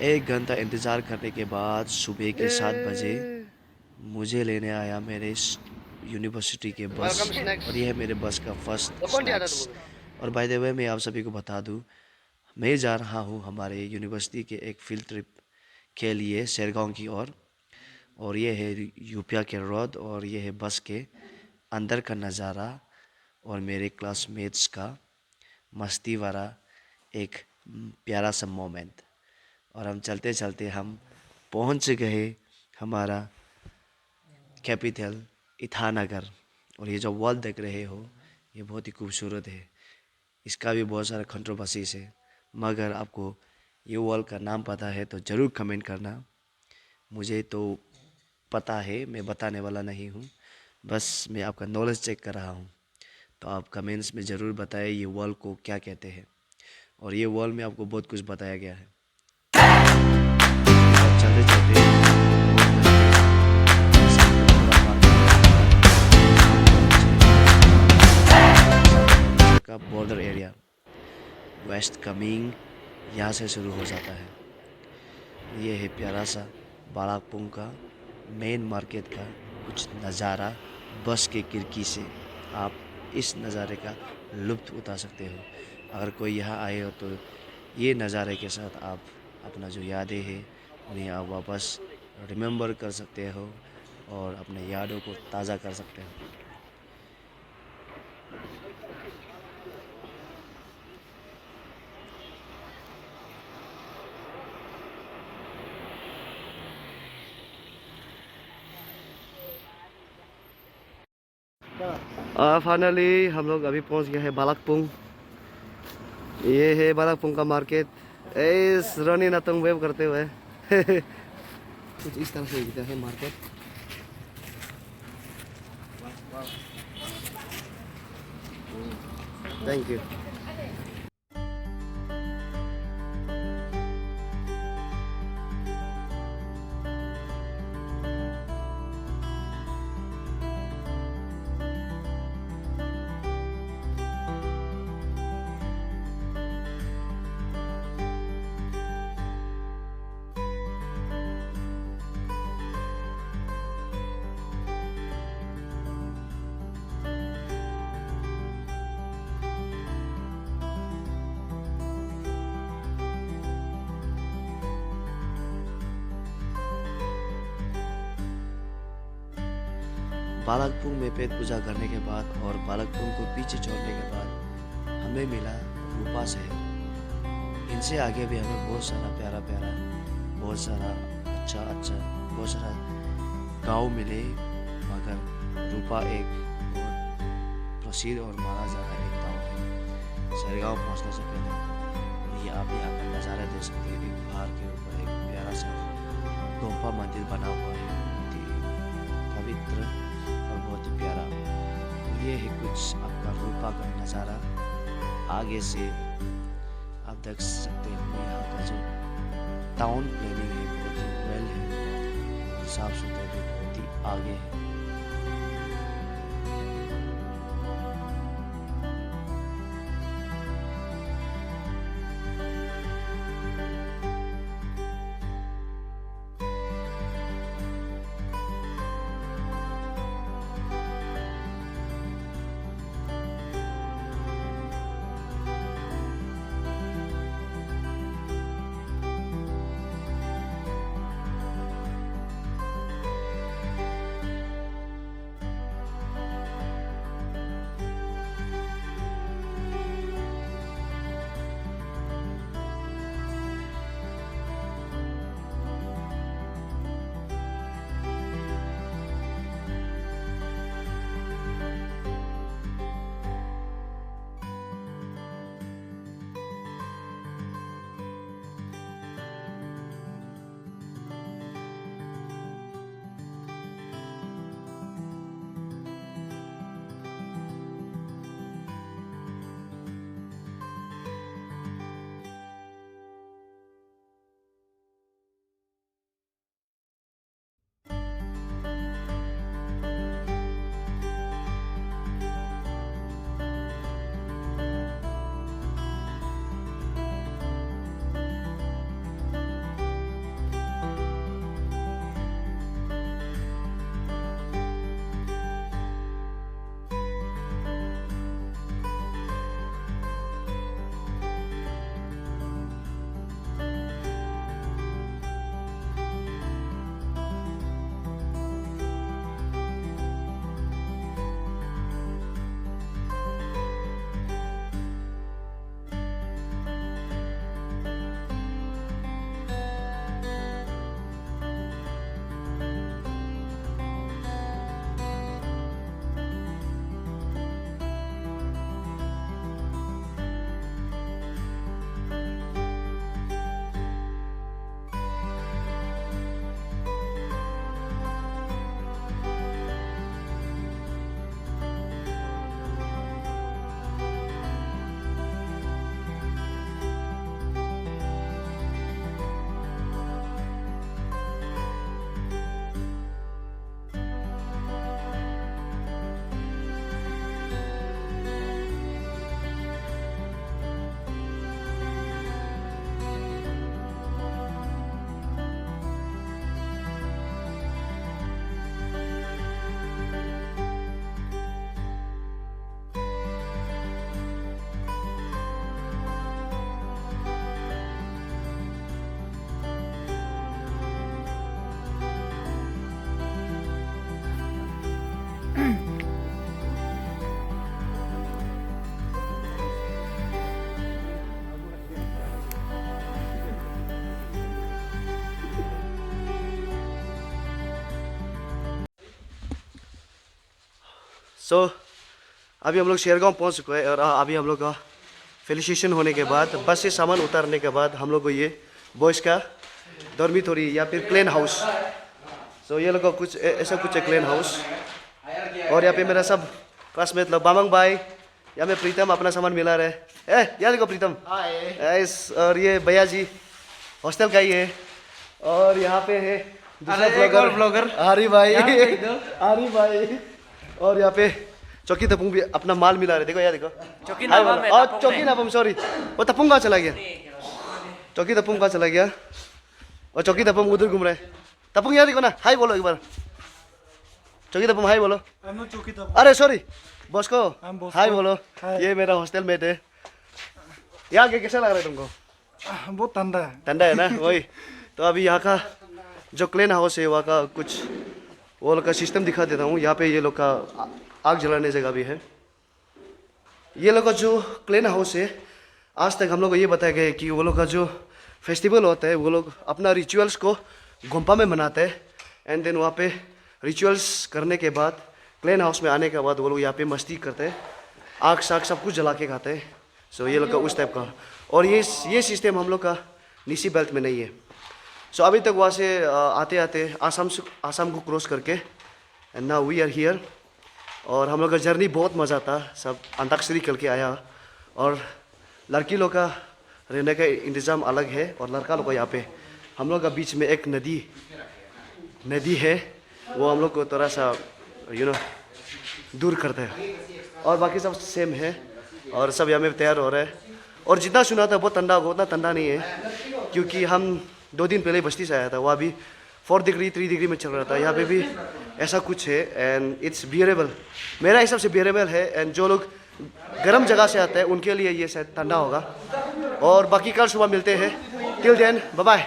एक घंटा इंतज़ार करने के बाद सुबह के 7 बजे मुझे लेने आया मेरे यूनिवर्सिटी के बस। वेलकम और स्नैक्स। यह है मेरे बस का फर्स्ट तो कौन दिया था स्नैक्स। तुमको? और बाय द वे मैं आप सभी को बता दूं, मैं जा रहा हूं हमारे यूनिवर्सिटी के एक फील्ड ट्रिप के लिए शेरगांव की ओर। और ये है यूपिया के रोड, और ये है बस के अंदर का नज़ारा और मेरे क्लासमेट्स का मस्ती वाला एक प्यारा सा मोमेंट। और हम चलते चलते हम पहुंच गए हमारा कैपिटल ईटानगर। और ये जो वॉल देख रहे हो, ये बहुत ही खूबसूरत है। इसका भी बहुत सारा कंट्रोवर्सीज है, मगर आपको ये वॉल का नाम पता है तो ज़रूर कमेंट करना। मुझे तो पता है, मैं बताने वाला नहीं हूँ, बस मैं आपका नॉलेज चेक कर रहा हूँ। तो आप कमेंट्स में ज़रूर बताएं ये वॉल को क्या कहते हैं। और ये वॉल में आपको बहुत कुछ बताया गया है। और चलते चलते का बॉर्डर एरिया वेस्ट कमिंग यहाँ से शुरू हो जाता है। ये है प्यारा सा बालापुंग का मेन मार्केट का कुछ नज़ारा। बस के खिड़की से आप इस नज़ारे का लुत्फ़ उठा सकते हो। अगर कोई यहाँ आए हो तो ये नज़ारे के साथ आप अपना जो यादें हैं उन्हें आप वापस रिमेम्बर कर सकते हो और अपने यादों को ताज़ा कर सकते हो। फाइनली हम लोग अभी पहुंच गए हैं बालाकपुंग। ये है बालाकपुंग का मार्केट। इस रनी नतंग वेव करते हुए कुछ इस तरह से दिखता है मार्केट। Thank you. बालाकपुंग में पेट पूजा करने के बाद और बालाकपुंग को पीछे छोड़ने के बाद हमें मिला रूपा शहर। इनसे आगे भी हमें बहुत सारा प्यारा प्यारा, बहुत सारा अच्छा अच्छा, बहुत सारा गांव मिले, मगर रूपा एक बहुत प्रसिद्ध और माना जाना एक गाँव है। सरगांव पहुंचने से पहले ये आप यहाँ का नज़ारा देख सकते हैं। एक पहाड़ के ऊपर एक प्यारा सा गोम्पा मंदिर बना हुआ है, बहुत ही पवित्र और बहुत ही प्यारा। तो ये है कुछ आपका रूपा का नज़ारा। आगे से आप देख सकते हो यहाँ का जो टाउन प्लानिंग है बहुत ही वेल है, और साफ सुथरा भी बहुत ही आगे है। सो अभी हम लोग शेरगांव पहुंच चुके हैं और अभी हम लोग का फेलिसिटेशन होने के बाद बस से सामान उतारने के बाद हम लोग को ये बॉयज़ का डॉर्मिटोरी या फिर क्लेन हाउस, सो ये लोग का कुछ ऐसा कुछ है क्लेन हाउस। और यहाँ पे मेरा सब क्लासमेट लोग, बामंग भाई, यहाँ में प्रीतम अपना सामान मिला रहे। यहाँ देखो प्रीतम, और ये भैया जी हॉस्टल का ही है। और यहाँ पे है दूसरा ब्लॉगर आरी भाई, आरी भाई। और यहाँ पे चौकी तपुंग भी अपना माल मिला रहे। देखो यार, देखो चौकी नापम, सॉरी वो तपुंग कहाँ चला गया, चौकी तपुंग कहाँ चला गया, और चौकी तपुंग उधर घूम रहे। तपुंग यार देखो ना, हाय बोलो एक बार, चौकी तपुंग हाय बोलो। अरे सॉरी बॉस को हाय बोलो। ये मेरा हॉस्टल मेट है। यहाँ के कैसा लग रहा है तुमको? बहुत ठंडा है, ठंडा है ना, वही। तो अभी यहाँ का जो क्लेन हाउस है वहाँ का कुछ वो लोग का सिस्टम दिखा देता हूँ। यहाँ पे ये लोग का आग जलाने जगह भी है। ये लोग का जो क्लेन हाउस है, आज तक हम लोग को ये बताया गया है कि वो लोग का जो फेस्टिवल होता है वो लोग अपना रिचुअल्स को गोम्पा में मनाते हैं। एंड देन वहाँ पे रिचुअल्स करने के बाद क्लेन हाउस में आने के बाद वो लोग यहाँ पे मस्ती करते हैं, आग साग सब कुछ जला के खाते हैं। सो ये लोग का उस टाइप का। और ये सिस्टम हम लोग का नीसी बेल्ट में नहीं है। सो अभी तक वहाँ से आते आते आसाम को क्रॉस करके and now we are here. और हम लोग का जर्नी बहुत मज़ा था, सब अंताक्षरी करके आया। और लड़की लोग का रहने का इंतज़ाम अलग है और लड़का लोग का यहाँ पे हम लोग का बीच में एक नदी है, वो हम लोग को थोड़ा सा दूर करता है। और बाकी सब सेम है और सब यहाँ में तैयार हो रहा है। और जितना सुना था बहुत ठंडा होगा, उतना ठंडा नहीं है, क्योंकि हम 2 दिन पहले बस्ती से आया था, वहाँ भी 4 डिग्री 3 डिग्री में चल रहा था। यहाँ पे भी ऐसा कुछ है एंड इट्स बियरेबल, मेरा हिसाब से बियरेबल है। एंड जो लोग गर्म जगह से आते हैं उनके लिए ये शायद ठंडा होगा। और बाकी कल सुबह मिलते हैं। Till then bye bye.